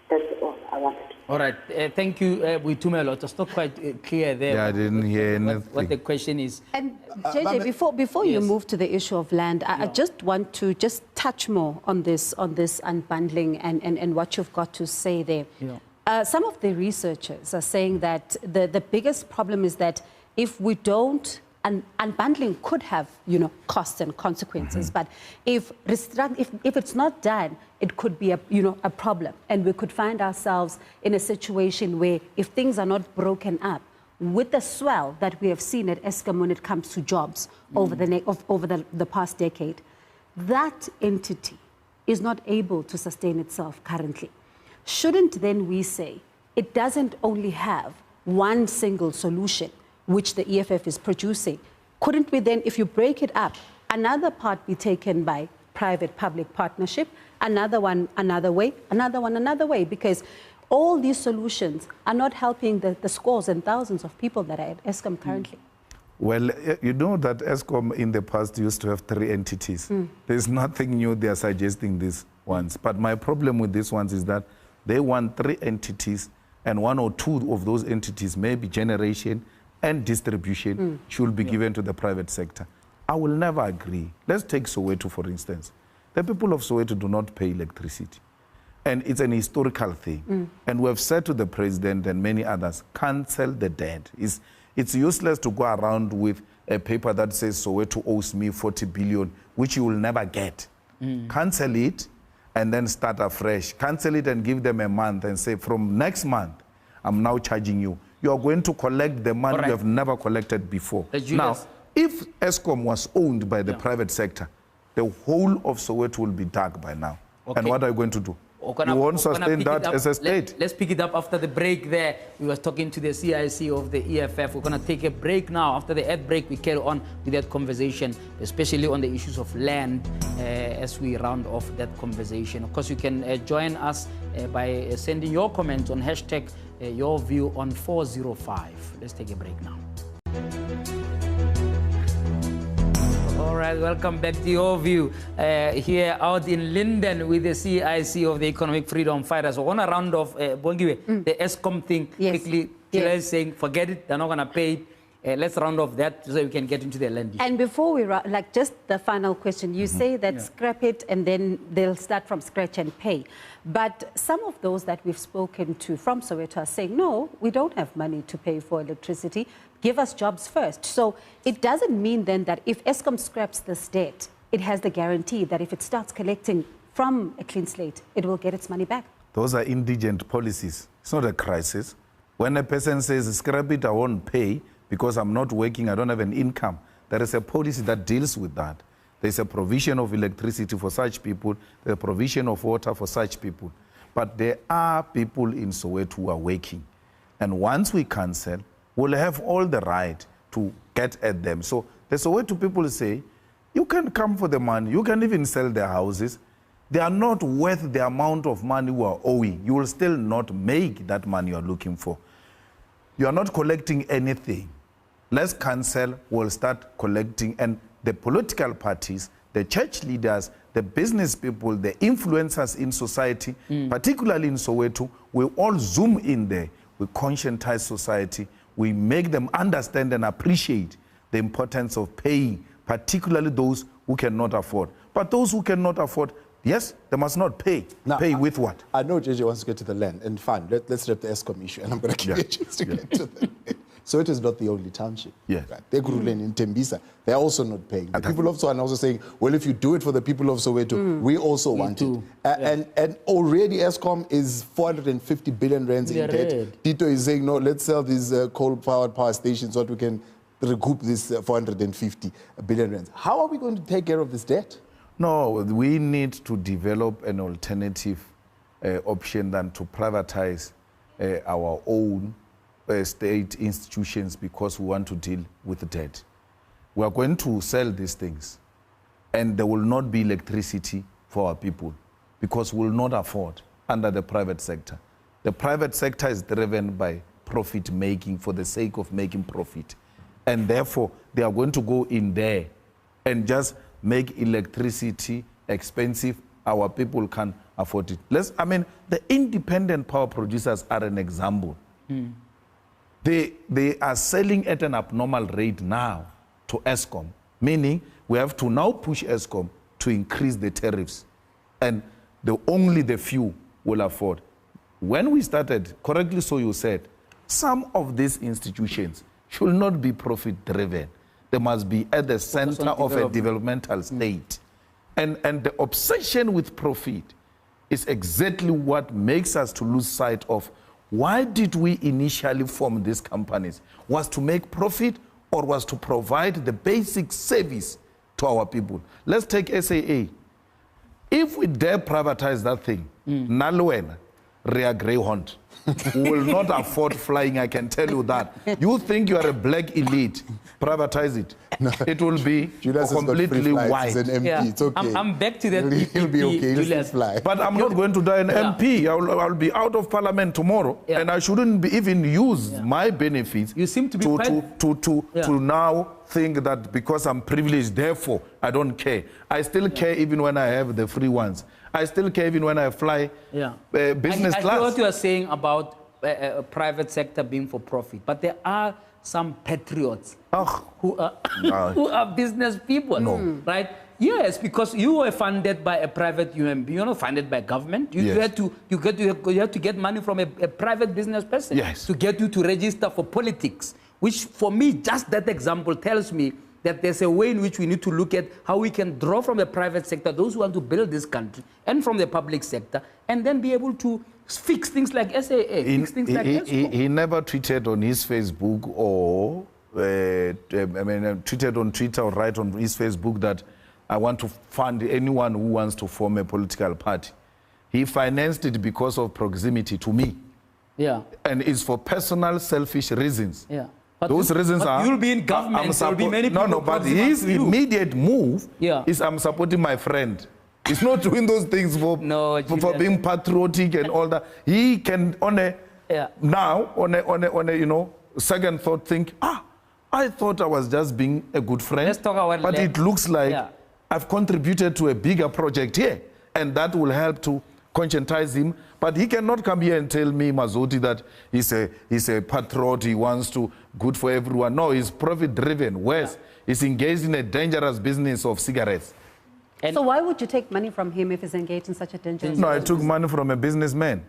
that's all I wanted. All right. Thank you, Buitumelo. It was not quite clear there. Yeah, I didn't hear anything. What the question is. And JJ, before you move to the issue of land, I just want to just touch more on this unbundling and what you've got to say there. Yeah. Some of the researchers are saying that the biggest problem is that if we don't, and unbundling could have, costs and consequences, but if it's not done, it could be a problem, and we could find ourselves in a situation where if things are not broken up, with the swell that we have seen at Eskom when it comes to jobs over the past decade, that entity is not able to sustain itself currently. Shouldn't then we say it doesn't only have one single solution, which the EFF is producing? Couldn't we then, if you break it up, another part be taken by private-public partnership, another one another way, another one another way? Because all these solutions are not helping the scores and thousands of people that are at Eskom currently. Well, you know that Eskom in the past used to have 3 entities. There's nothing new they are suggesting these ones. But my problem with these ones is that they want 3 entities, and 1 or 2 of those entities, maybe generation and distribution, should be given to the private sector. I will never agree. Let's take Soweto, for instance. The people of Soweto do not pay electricity. And it's an historical thing. And we have said to the president and many others, cancel the debt. It's useless to go around with a paper that says Soweto owes me 40 billion, which you will never get. Cancel it and then start afresh. Cancel it and give them a month and say, from next month, I'm now charging you. You are going to collect the money you have never collected before. Now, if Eskom was owned by the private sector, the whole of Soweto will be dark by now. And what are you going to do? You won't sustain that as a state. Let's pick it up after the break there. We were talking to the CIC of the EFF. We're going to take a break now. After the ad break, we carry on with that conversation, especially on the issues of land as we round off that conversation. Of course, you can join us by sending your comments on hashtag your view on 405. Let's take a break now. All right, welcome back to Your View here out in Linden with the CIC of the Economic Freedom Fighters. So, on a round of Bongiwe, the Eskom thing, quickly, Chile is saying, forget it, they're not going to pay it. Let's round off that so we can get into the land issue. And before we, just the final question, you say that scrap it and then they'll start from scratch and pay. But some of those that we've spoken to from Soweto are saying, no, we don't have money to pay for electricity. Give us jobs first. So it doesn't mean then that if Eskom scraps this debt, it has the guarantee that if it starts collecting from a clean slate, it will get its money back. Those are indigent policies. It's not a crisis. When a person says, scrap it, I won't pay, because I'm not working, I don't have an income. There is a policy that deals with that. There's a provision of electricity for such people, there's a provision of water for such people. But there are people in Soweto who are working. And once we cancel, we'll have all the right to get at them. So the Soweto people say, you can come for the money, you can even sell their houses, they are not worth the amount of money we are owing. You will still not make that money you are looking for. You are not collecting anything. Let's cancel, we'll start collecting. And the political parties, the church leaders, the business people, the influencers in society, particularly in Soweto, we all zoom in there. We conscientize society. We make them understand and appreciate the importance of paying, particularly those who cannot afford. But those who cannot afford, yes, they must not pay. Now, pay with what? I know JJ wants to get to the land, and fine, let's wrap the ESCOM issue, and I'm going to give you a chance to get to the land. So it is not the only township. Yes. Right? Tegurulen in Tembisa, they're also not paying. The people of Soweto are also saying, well, if you do it for the people of Soweto, we also want it. And already ESCOM is 450 billion rands in debt. Tito is saying, no, let's sell these coal-powered power stations so that we can recoup this 450 billion rands. How are we going to take care of this debt? No, we need to develop an alternative option than to privatize our own state institutions because we want to deal with the debt. We are going to sell these things, and there will not be electricity for our people because we will not afford under the private sector. The private sector is driven by profit making for the sake of making profit, and therefore they are going to go in there and just make electricity expensive. Our people can afford it. The independent power producers are an example. They are selling at an abnormal rate now to ESCOM, meaning we have to now push ESCOM to increase the tariffs, and only the few will afford. When we started, correctly so you said, some of these institutions should not be profit-driven. They must be at the center of a developmental state. And the obsession with profit is exactly what makes us to lose sight of why did we initially form these companies? Was to make profit or was to provide the basic service to our people? Let's take SAA. If we dare privatize that thing, Nalwen, Rea Greyhound, we will not afford flying, I can tell you that. You think you are a black elite, privatize it. No. It will be completely white. He's an MP. It's okay. I'm back to that. He'll be okay. He'll fly. But I'm not going to die an MP. I'll be out of parliament tomorrow, and I shouldn't even use my benefits. You seem to be to now think that because I'm privileged, therefore I don't care. I still care even when I have the free ones. I still care even when I fly business class. I hear what you are saying about private sector being for profit, but there are some patriots who are business people, right? Yes, because you were funded by a private UMB, you're not funded by government. You had to get money from a private business person to get you to register for politics, which for me, just that example tells me that there's a way in which we need to look at how we can draw from the private sector, those who want to build this country, and from the public sector, and then be able to fix things like SAA, fix things like ESCOM. He never tweeted on his Facebook or tweeted on Twitter or write on his Facebook that I want to fund anyone who wants to form a political party. He financed it because of proximity to me. Yeah. And it's for personal, selfish reasons. Yeah. But those reasons are... You'll be in government, there will be many people... but his immediate move is I'm supporting my friend. He's not doing those things for being patriotic and all that. He can now, on a second thought, think, I thought I was just being a good friend. Let's talk about but it looks like I've contributed to a bigger project here, and that will help to conscientize him. But he cannot come here and tell me, Mazoti, that he's a patriot, he wants to good for everyone. No, he's profit-driven. West, he's engaged in a dangerous business of cigarettes. And so why would you take money from him if he's engaged in such a dangerous business? No, I took money from a businessman.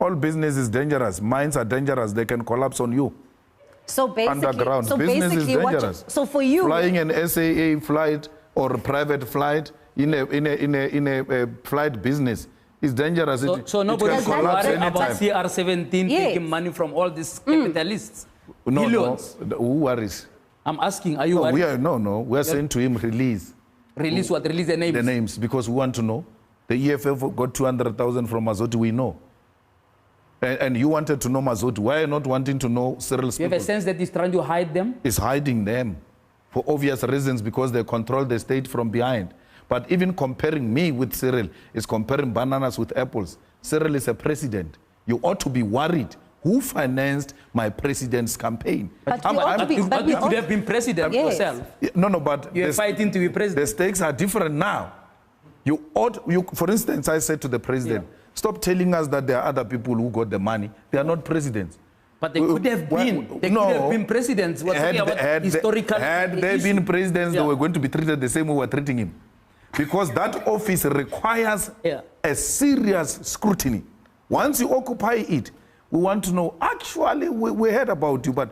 All business is dangerous. Mines are dangerous. They can collapse on you. So basically, underground. Business is dangerous. So for you... Flying an SAA flight or a private flight in a flight business is dangerous. So nobody can worry about CR17 taking money from all these capitalists? Billions. No, who worries? I'm asking, are you worried? We are saying to him, release. Release what? Release the names? The names, because we want to know. The EFF got 200,000 from Mazoti, we know. And you wanted to know Mazoti. Why are you not wanting to know Cyril's people? You have a sense that he's trying to hide them? He's hiding them for obvious reasons, because they control the state from behind. But even comparing me with Cyril is comparing bananas with apples. Cyril is a president. You ought to be worried. Who financed my president's campaign? But you could have been president yourself. No, but you're fighting to be president. The stakes are different now. For instance, I said to the president, stop telling us that there are other people who got the money. They are not presidents. But they could have been. They could have been presidents. Had they been presidents, they were going to be treated the same way we're treating him. Because that office requires a serious scrutiny. Once you occupy it, we want to know, actually, we heard about you, but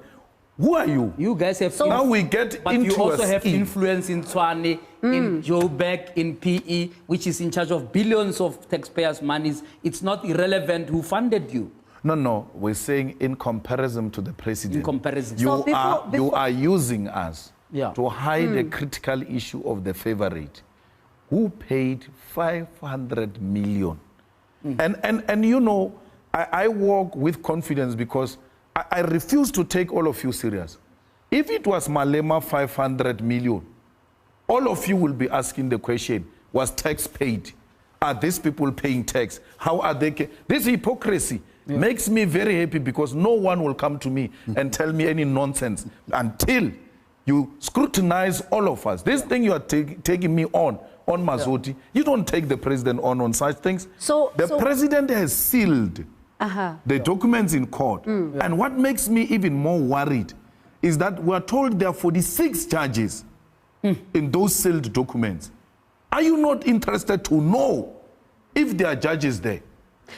who are you? You guys have... now we get but into you also have influence in Tshwane, in Joburg, in PE, which is in charge of billions of taxpayers' monies. It's not irrelevant who funded you. No, we're saying in comparison to the president. In comparison. You are using us to hide the critical issue of the favorite, who paid 500 million. And you know, I walk with confidence because I refuse to take all of you serious. If it was Malema 500 million, all of you will be asking the question, was tax paid? Are these people paying tax? How are they? This hypocrisy makes me very happy because no one will come to me and tell me any nonsense until you scrutinize all of us. This thing you are taking me on Mazoti, you don't take the president on such things. The president has sealed the documents in court. And what makes me even more worried is that we are told there are 46 judges in those sealed documents. Are you not interested to know if there are judges there?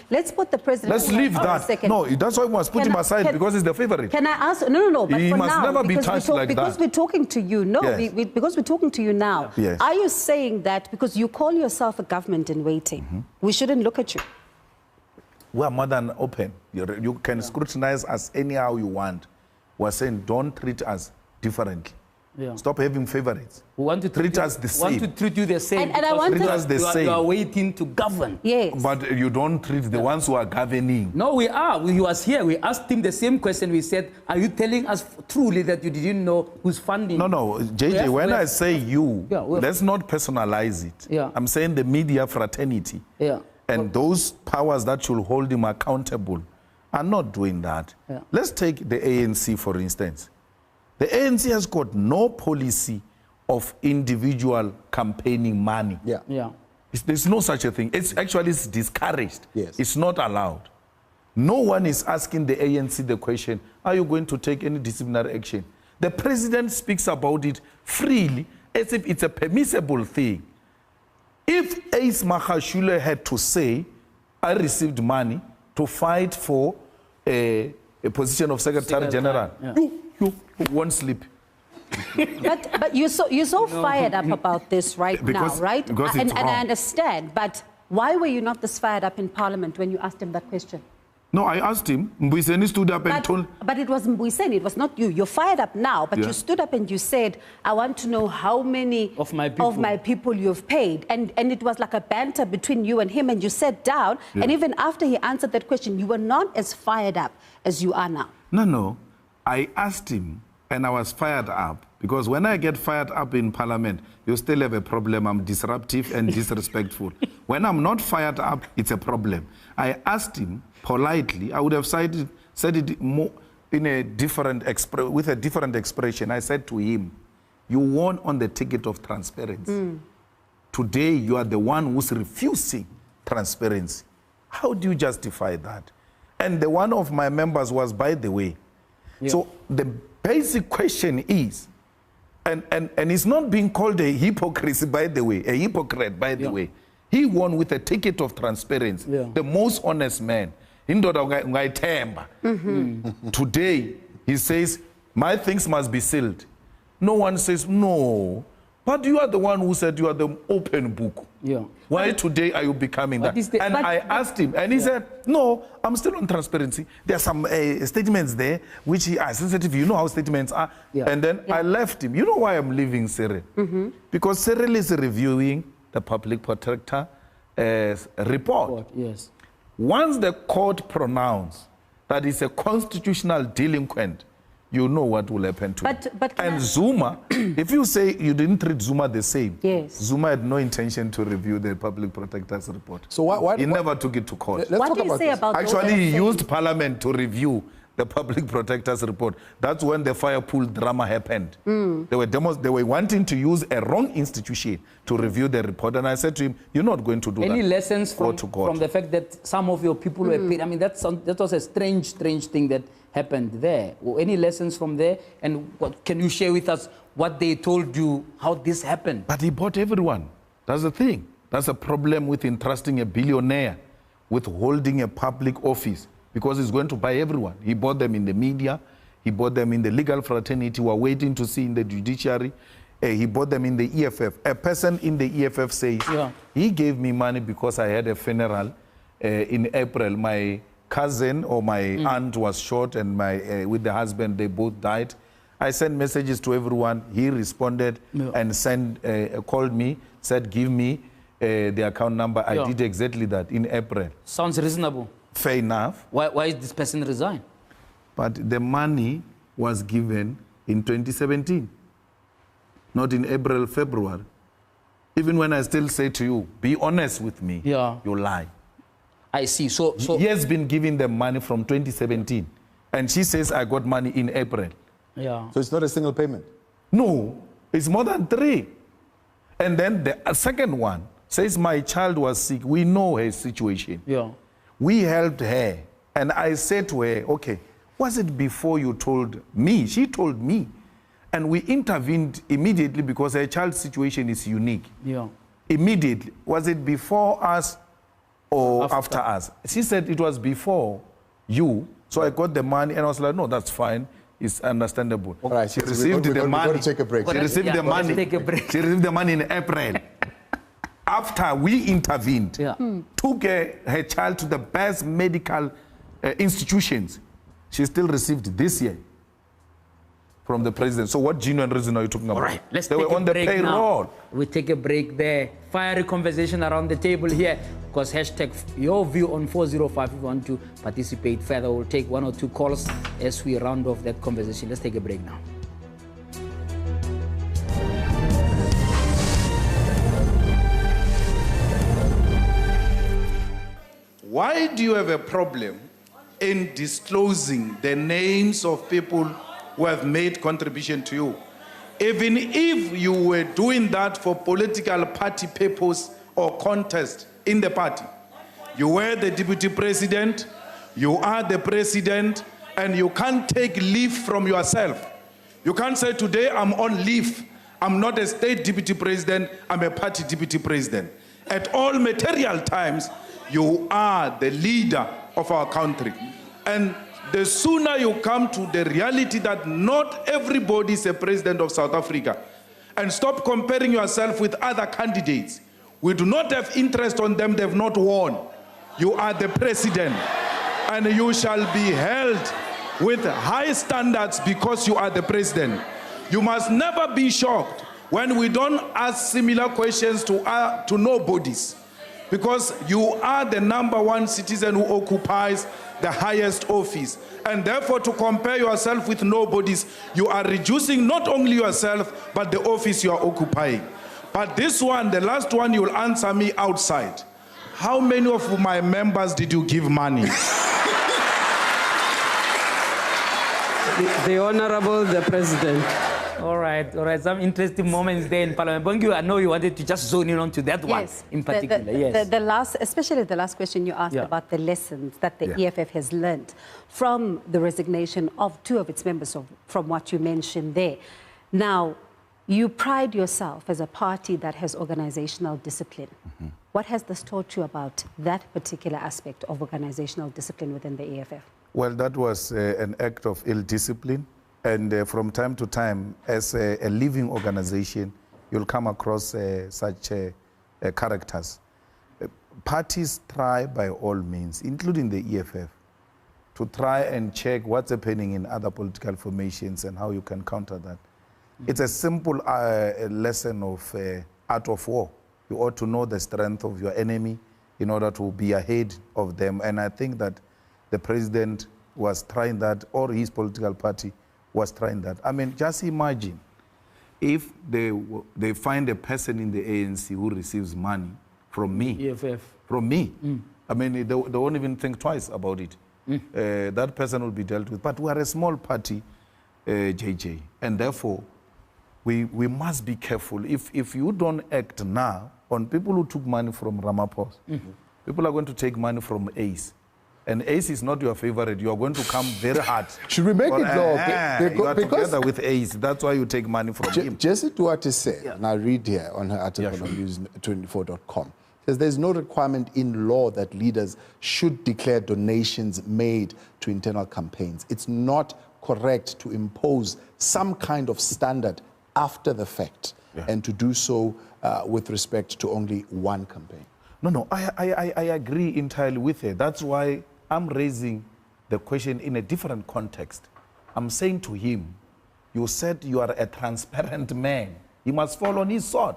Let's put the president... Let's leave that. No, that's why we must put him aside because he's the favorite. Can I ask... No, but he for must now, never be touched like that. Because we're talking to you. No, because we're talking to you now. Yes. Are you saying that because you call yourself a government in waiting, we shouldn't look at you? We are more than open. You can scrutinize us anyhow you want. We're saying don't treat us differently. Stop having favorites. We want to treat us the same. Want to treat you the same. And I want treat us the same. You are waiting to govern. Yes. But you don't treat the ones who are governing. No, we are. He was here. We asked him the same question. We said, are you telling us truly that you didn't know who's funding? No, JJ, when I say you, let's not personalize it. I'm saying the media fraternity. And those powers that should hold him accountable are not doing that. Let's take the ANC, for instance. The ANC has got no policy of individual campaigning money. There's no such a thing. It's discouraged. It's not allowed. No one is asking the ANC the question, are you going to take any disciplinary action? The president speaks about it freely as if it's a permissible thing. If Ace Magashule had to say, I received money to fight for a position of Secretary General, you won't sleep. but you're so fired up about this now, right? Because and I understand, but why were you not this fired up in Parliament when you asked him that question? No, I asked him. Mbuyiseni stood up and told... But it was Mbuyiseni, it was not you. You're fired up now, but you stood up and you said, I want to know how many of my people you've paid. And it was like a banter between you and him, and you sat down, and even after he answered that question, you were not as fired up as you are now. No. I asked him, and I was fired up, because when I get fired up in Parliament, you still have a problem. I'm disruptive and disrespectful. When I'm not fired up, it's a problem. I asked him politely. I would have said it more in with a different expression. I said to him, you won on the ticket of transparency. Today, you are the one who's refusing transparency. How do you justify that? And the one of my members was, by the way. So the basic question is, and it's not being called a hypocrisy, by the way, a hypocrite, by the way. He won with a ticket of transparency, the most honest man. Today, he says, my things must be sealed. No one says, no. But you are the one who said you are the open book. Why today are you becoming that? I asked him, and he said, no, I'm still on transparency. There are some statements there which are sensitive. You know how statements are. And then I left him. You know why I'm leaving Cyril? Because Cyril is reviewing the public protector report. Once the court pronounced that he's a constitutional delinquent, you know what will happen to him. But and Zuma, if you say you didn't treat Zuma the same, yes. Zuma had no intention to review the public protector's report. So he never took it to court. What do you say about Actually, he used Parliament to review the public protector's report. That's when the fire pool drama happened. They were wanting to use a wrong institution to review the report, and I said to him, "You're not going to do that." Any lessons from the fact that some of your people were paid? I mean, that was a strange thing that happened there. Any lessons from there? And what can you share with us what they told you, how this happened? But he bought everyone. That's the thing. That's a problem with entrusting a billionaire with holding a public office, because he's going to buy everyone. He bought them in the media. He bought them in the legal fraternity who are waiting to see in the judiciary. He bought them in the EFF. A person in the EFF says, he gave me money because I had a funeral in April. My cousin or my aunt was shot, and with the husband, they both died. I sent messages to everyone. He responded and called me, said, give me the account number. I did exactly that in April. Sounds reasonable. Fair enough. Why did this person resign? But the money was given in 2017, not in April, February. Even when I still say to you, be honest with me, you lie. I see. So he has been giving them money from 2017. And she says, I got money in April. Yeah. So it's not a single payment? No, it's more than 3. And then the second one says, my child was sick. We know her situation. Yeah. We helped her. And I said to her, okay, was it before you told me? She told me. And we intervened immediately because her child's situation is unique. Yeah. Immediately. Was it before us or after us? She said it was before you. So I got the money and I was like, no, that's fine. It's understandable. All right, she received the money. We're going to take a break. She received the money. She received the money in April. After we intervened, took her child to the best medical institutions, she still received this year from the president. So what genuine reason are you talking about? All right, let's they take were a on the break payroll. now. We take a break there. Fiery conversation around the table here, because hashtag your view on 405 if you want to participate further. We'll take 1 or 2 calls as we round off that conversation. Let's take a break now. Why do you have a problem in disclosing the names of people who have made contribution to you? Even if you were doing that for political party purpose or contest in the party. You were the deputy president, you are the president, and you can't take leave from yourself. You can't say, today I'm on leave. I'm not a state deputy president, I'm a party deputy president. At all material times, you are the leader of our country. And the sooner you come to the reality that not everybody is a president of South Africa, and stop comparing yourself with other candidates. We do not have interest on them, they've not won. You are the president, and you shall be held with high standards because you are the president. You must never be shocked when we don't ask similar questions to nobodies, because you are the #1 citizen who occupies the highest office. And therefore, to compare yourself with nobodies, you are reducing not only yourself, but the office you are occupying. But this one, the last one, you will answer me outside. How many of my members did you give money? The Honorable, the President. All right. Some interesting moments there in Parliament. Bongi, I know you wanted to just zone in on to that one in particular. Yes. The last, especially the last question you asked about the lessons that the EFF has learned from the resignation of 2 of its members, from what you mentioned there. Now, you pride yourself as a party that has organizational discipline. What has this taught you about that particular aspect of organizational discipline within the EFF? Well, that was an act of ill discipline. And from time to time, as a living organization, you'll come across such characters. Parties try by all means, including the EFF, to try and check what's happening in other political formations and how you can counter that. It's a simple lesson of art of war. You ought to know the strength of your enemy in order to be ahead of them. And I think that the president was trying that, or his political party was trying that. I mean, just imagine if they find a person in the ANC who receives money from me, EFF. from me. I mean, they won't even think twice about it. That person will be dealt with. But we are a small party, JJ, and therefore we must be careful. If you don't act now on people who took money from Ramaphosa, people are going to take money from ACE. And ACE is not your favorite. You are going to come very hard. Should we make it law? You are together with ACE. That's why you take money from him. Jessie Duarte said, and I read here on her article on news24.com, says there's no requirement in law that leaders should declare donations made to internal campaigns. It's not correct to impose some kind of standard after the fact and to do so with respect to only one campaign. No, I agree entirely with her. That's why I'm raising the question in a different context. I'm saying to him, you said you are a transparent man. He must fall on his sword.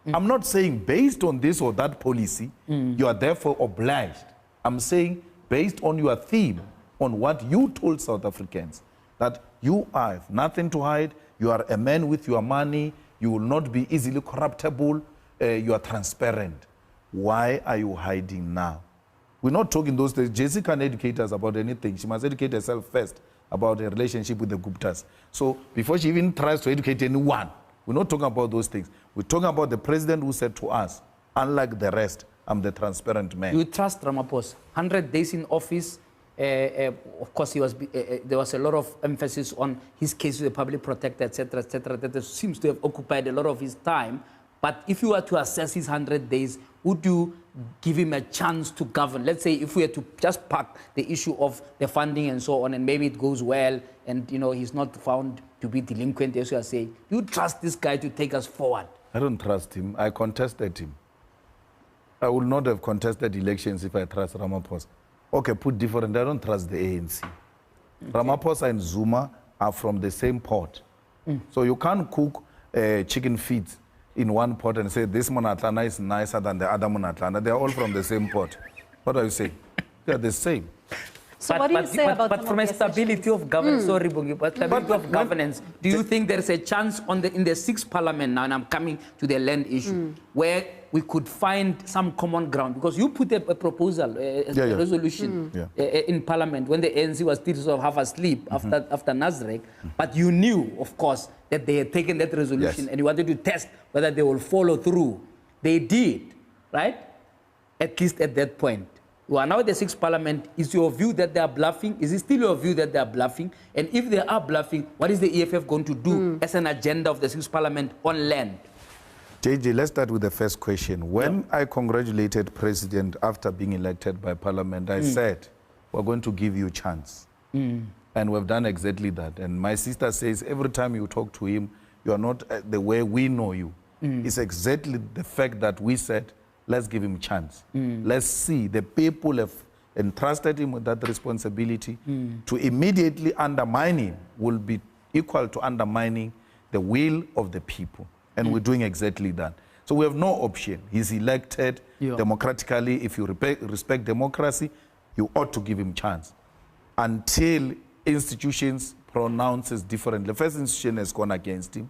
I'm not saying based on this or that policy, you are therefore obliged. I'm saying based on your theme, on what you told South Africans, that you have nothing to hide, you are a man with your money, you will not be easily corruptible, you are transparent. Why are you hiding now? We're not talking those days. Jessie can educate us about anything. She must educate herself first about her relationship with the Guptas. So before she even tries to educate anyone, we're not talking about those things. We're talking about the president who said to us, unlike the rest, I'm the transparent man. You trust Ramaphosa? 100 days in office. Of course, there was a lot of emphasis on his case with the public protector, etc., etc. That seems to have occupied a lot of his time. But if you were to assess his 100 days, would you give him a chance to govern? Let's say if we were to just park the issue of the funding and so on, and maybe it goes well, and he's not found to be delinquent, as you are saying, you trust this guy to take us forward? I don't trust him. I contested him. I would not have contested elections if I trust Ramaphosa. Okay, put different, I don't trust the ANC. Okay. Ramaphosa and Zuma are from the same pot. So you can't cook chicken feet in one pot and say this Monatlana is nicer than the other Monatlana. They're all from the same pot. What do you say? They're the same. So what do you say about But from a stability of governance, sorry, Bungi, but stability of governance, do you think there's a chance in the 6th parliament now, and I'm coming to the land issue, where we could find some common ground? Because you put a proposal, a resolution in parliament when the ANC was still sort of half asleep after Nasrec, but you knew, of course, that they had taken that resolution and you wanted to test whether they will follow through. They did, right? At least at that point. We are now at the 6th parliament. Is your view that they are bluffing? Is it still your view that they are bluffing? And if they are bluffing, what is the EFF going to do as an agenda of the 6th parliament on land? JJ, let's start with the first question. When I congratulated President after being elected by Parliament, I said, we're going to give you a chance. And we've done exactly that. And my sister says, every time you talk to him, you are not the way we know you. It's exactly the fact that we said, let's give him a chance. Let's see. The people have entrusted him with that responsibility. To immediately undermine him will be equal to undermining the will of the people. And we're doing exactly that. So we have no option. He's elected democratically. If you respect democracy, you ought to give him a chance. Until institutions pronounces differently. The first institution has gone against him,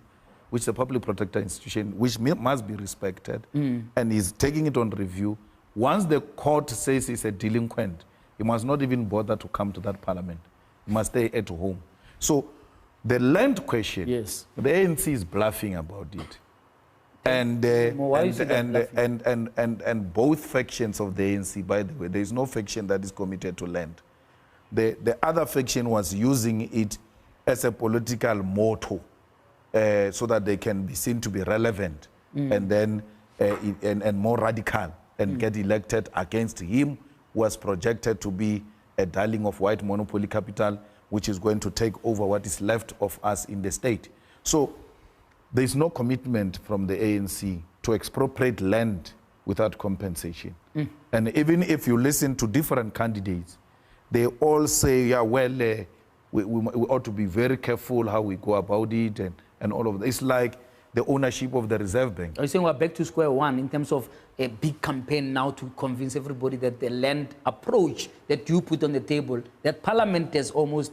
which is the public protector institution, which must be respected, and he's taking it on review. Once the court says he's a delinquent, he must not even bother to come to that parliament. He must stay at home. So the land question, the ANC is bluffing about it. And both factions of the ANC, by the way, there is no faction that is committed to land. The other faction was using it as a political motto, so that they can be seen to be relevant and then and more radical and get elected against him, who was projected to be a darling of white monopoly capital, which is going to take over what is left of us in the state. So there is no commitment from the ANC to expropriate land without compensation. And even if you listen to different candidates, they all say, yeah, well, we ought to be very careful how we go about it and all of that. It's like the ownership of the Reserve Bank. Are you saying we're back to square one in terms of a big campaign now to convince everybody that the land approach that you put on the table, that Parliament has almost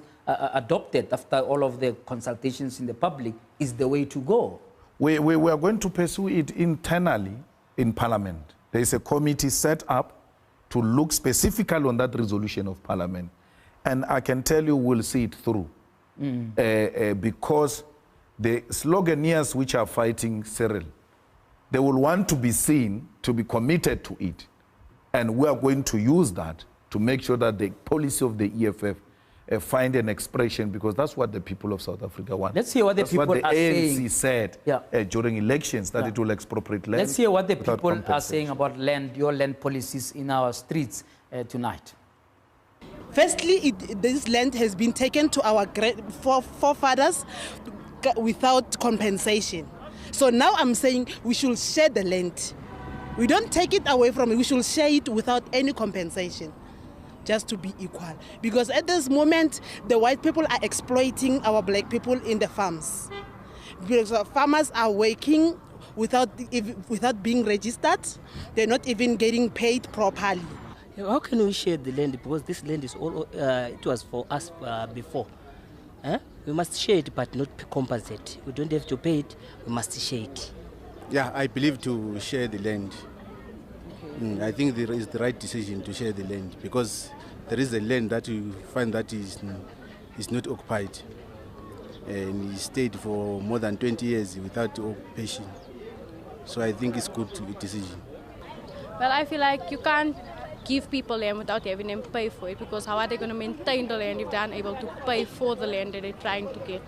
adopted after all of the consultations in the public is the way to go. We are going to pursue it internally in Parliament. There is a committee set up to look specifically on that resolution of Parliament. And I can tell you we'll see it through. Because the sloganeers which are fighting Cyril, they will want to be seen, to be committed to it. And we are going to use that to make sure that the policy of the EFF find an expression, because that's what the people of South Africa want. Let's hear what the people are saying. ANC said during elections, that it will expropriate land. Let's hear what the people are saying about land, your land policies in our streets tonight. Firstly, this land has been taken to our forefathers without compensation. So now I'm saying we should share the land. We don't take it away from it. We should share it without any compensation, just to be equal. Because at this moment, the white people are exploiting our black people in the farms. Because farmers are working without being registered. They're not even getting paid properly. How can we share the land? Because this land is all, it was for us before. We must share it, but not compensate. We don't have to pay it, we must share it. Yeah, I believe to share the land. I think there is the right decision to share the land, because there is a land that you find that is not occupied. And he stayed for more than 20 years without occupation. So I think it's a good decision. Well, I feel like you can't give people land without having them pay for it, because how are they going to maintain the land if they're unable to pay for the land that they're trying to get?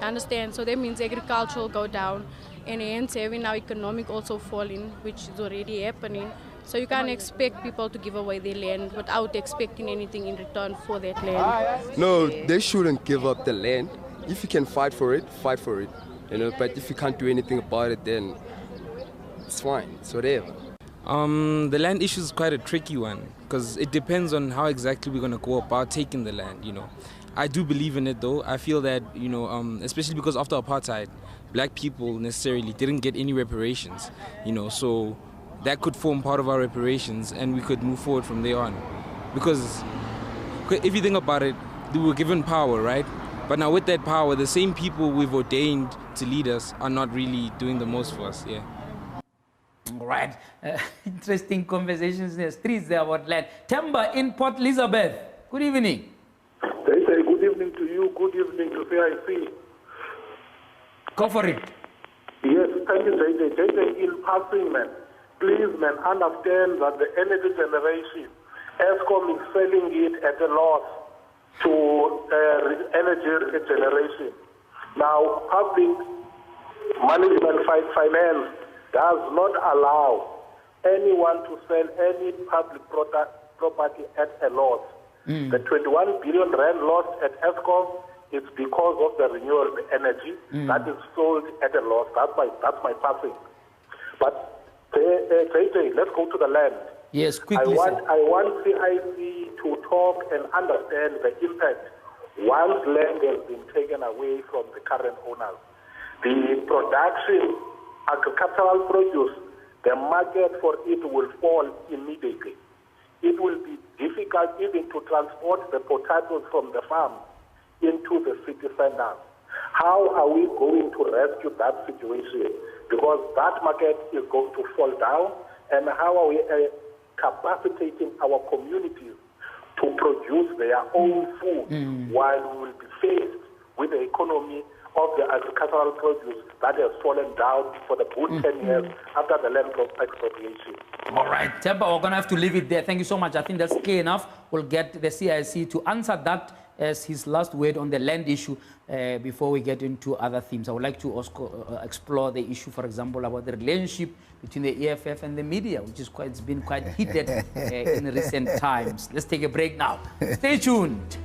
You understand? So that means agriculture will go down, and hence having our economic also falling, which is already happening. So you can't expect people to give away their land without expecting anything in return for that land. No, they shouldn't give up the land. If you can fight for it, fight for it. You know, but if you can't do anything about it, then it's fine. It's whatever. The land issue is quite a tricky one, because it depends on how exactly we're going to go about taking the land, you know. I do believe in it, though. I feel that, you know, especially because after apartheid, black people necessarily didn't get any reparations, you know, so that could form part of our reparations, and we could move forward from there on. Because if you think about it, we were given power, right? But now with that power, the same people we've ordained to lead us are not really doing the most for us, yeah. All right. Interesting conversations in the streets there about land. Temba in Port Elizabeth. Good evening. They say good evening to you, good evening to CIC. Go for it. Yes, thank you, JJ. JJ, in passing, man, please, man, understand that the energy generation, ESCOM is selling it at a loss to energy generation. Now, public management finance does not allow anyone to sell any public property at a loss. The 21 billion rand lost at ESCOM is because of the renewable energy that is sold at a loss. That's my passing. But JJ, let's go to the land. Yes, quickly. I want CIC to talk and understand the impact once land has been taken away from the current owners. The production, agricultural produce, the market for it will fall immediately. It will be difficult even to transport the potatoes from the farm into the city centers. How are we going to rescue that situation? Because that market is going to fall down, and how are we capacitating our communities to produce their own food while we will be faced with the economy of the agricultural produce that has fallen down for the good 10 years after the land expropriation. All right, Temba, we're going to have to leave it there. Thank you so much. I think that's clear enough. We'll get the CIC to answer that as his last word on the land issue before we get into other themes. I would like to also explore the issue, for example, about the relationship between the EFF and the media, which is it's been quite heated in recent times. Let's take a break now. Stay tuned.